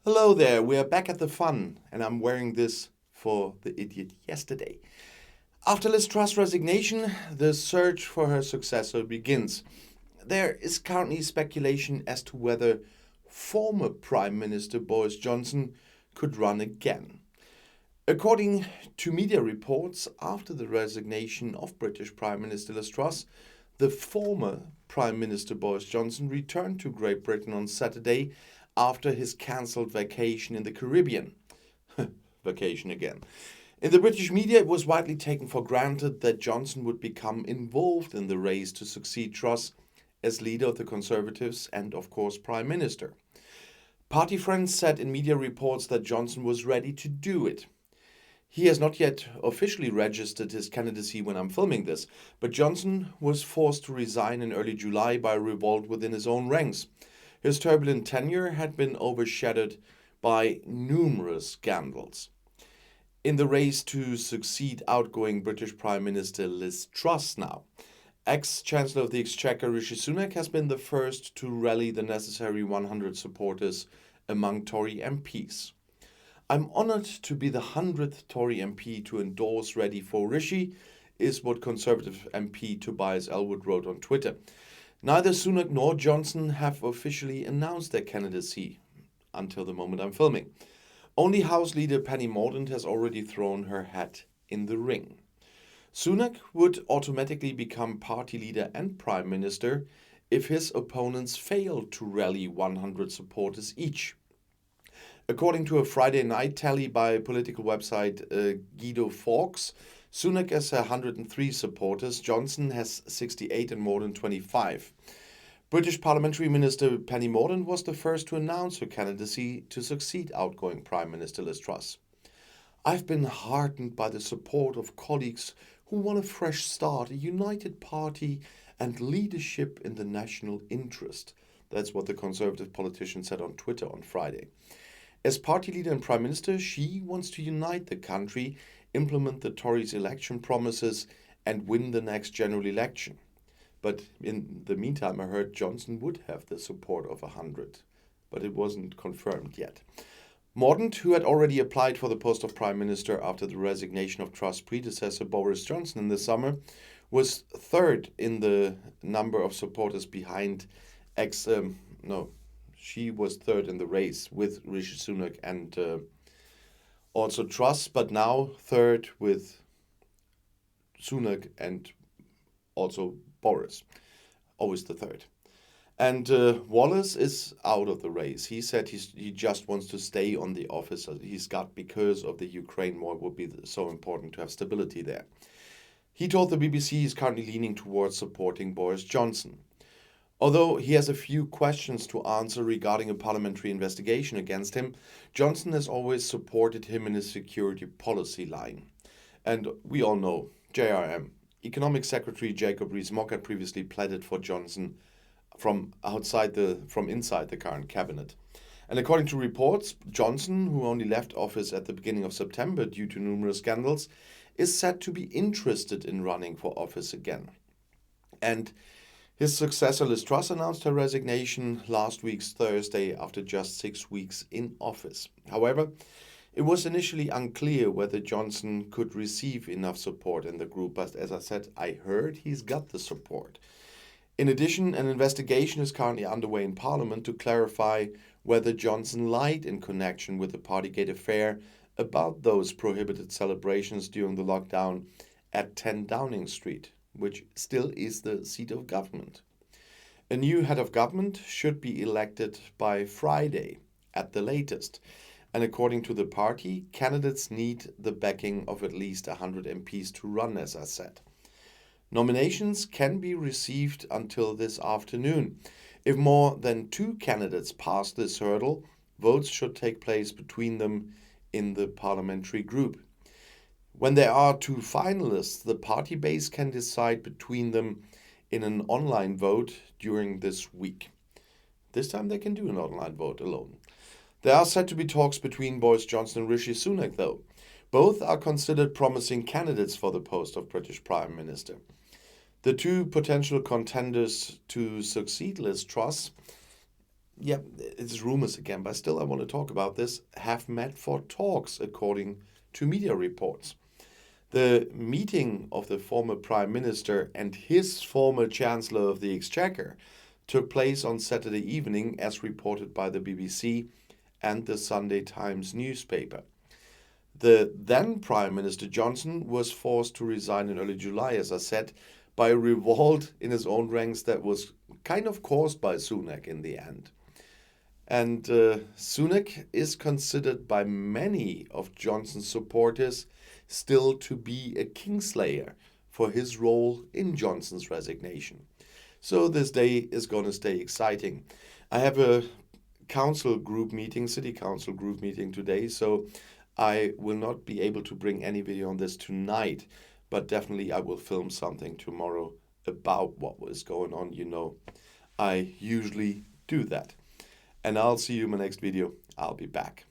Hello there, we are back at the fun, and I'm wearing this for the idiot yesterday. After Liz Truss' resignation, the search for her successor begins. There is currently speculation as to whether former Prime Minister Boris Johnson could run again. According to media reports, after the resignation of British Prime Minister Liz Truss, the former Prime Minister Boris Johnson returned to Great Britain on Saturday after his cancelled vacation in the Caribbean. Vacation again. In the British media, it was widely taken for granted that Johnson would become involved in the race to succeed Truss as leader of the Conservatives and, of course, Prime Minister. Party friends said in media reports that Johnson was ready to do it. He has not yet officially registered his candidacy when I'm filming this, but Johnson was forced to resign in early July by a revolt within his own ranks. His turbulent tenure had been overshadowed by numerous scandals. In the race to succeed outgoing British Prime Minister Liz Truss now, ex-Chancellor of the Exchequer Rishi Sunak has been the first to rally the necessary 100 supporters among Tory MPs. "I'm honoured to be the 100th Tory MP to endorse Ready for Rishi," is what Conservative MP Tobias Elwood wrote on Twitter. Neither Sunak nor Johnson have officially announced their candidacy until the moment I'm filming. Only House Leader Penny Mordaunt has already thrown her hat in the ring. Sunak would automatically become party leader and prime minister if his opponents failed to rally 100 supporters each. According to a Friday night tally by political website Guido Fawkes, Sunak has 103 supporters, Johnson has 68 and Mordaunt 25. British Parliamentary Minister Penny Mordaunt was the first to announce her candidacy to succeed outgoing Prime Minister Liz Truss. "I've been heartened by the support of colleagues who want a fresh start, a united party and leadership in the national interest." That's what the Conservative politician said on Twitter on Friday. As party leader and Prime Minister, she wants to unite the country, implement the Tories' election promises, and win the next general election. But in the meantime, I heard Johnson would have the support of 100, but it wasn't confirmed yet. Mordaunt, who had already applied for the post of Prime Minister after the resignation of Truss' predecessor Boris Johnson in the summer, was third in the number of supporters behind she was third in the race with Rishi Sunak and also Truss, but now third with Sunak and also Boris, always the third. And Wallace is out of the race. He said he just wants to stay on the office he's got because of the Ukraine war. It would be so important to have stability there. He told the BBC he's currently leaning towards supporting Boris Johnson. Although he has a few questions to answer regarding a parliamentary investigation against him, Johnson has always supported him in his security policy line. And we all know, JRM, Economic Secretary Jacob Rees-Mogg had previously pleaded for Johnson from inside the current cabinet. And according to reports, Johnson, who only left office at the beginning of September due to numerous scandals, is said to be interested in running for office again. And his successor Liz Truss announced her resignation last week's Thursday after just 6 weeks in office. However, it was initially unclear whether Johnson could receive enough support in the group, but as I said, I heard he's got the support. In addition, an investigation is currently underway in Parliament to clarify whether Johnson lied in connection with the Partygate affair about those prohibited celebrations during the lockdown at 10 Downing Street, which still is the seat of government. A new head of government should be elected by Friday at the latest. And according to the party, candidates need the backing of at least 100 MPs to run, as I said. Nominations can be received until this afternoon. If more than 2 candidates pass this hurdle, votes should take place between them in the parliamentary group. When there are 2 finalists, the party base can decide between them in an online vote during this week. This time they can do an online vote alone. There are said to be talks between Boris Johnson and Rishi Sunak, though. Both are considered promising candidates for the post of British Prime Minister. The 2 potential contenders to succeed Liz Truss yeah, it's rumors again, but still I want to talk about this, have met for talks, according to media reports. The meeting of the former Prime Minister and his former Chancellor of the Exchequer took place on Saturday evening, as reported by the BBC and the Sunday Times newspaper. The then Prime Minister Johnson was forced to resign in early July, as I said, by a revolt in his own ranks that was kind of caused by Sunak in the end. And Sunak is considered by many of Johnson's supporters still to be a kingslayer for his role in Johnson's resignation. So this day is going to stay exciting. I have a council group meeting, city council group meeting today, so I will not be able to bring any video on this tonight, but definitely I will film something tomorrow about what was going on. You know, I usually do that. And I'll see you in my next video. I'll be back.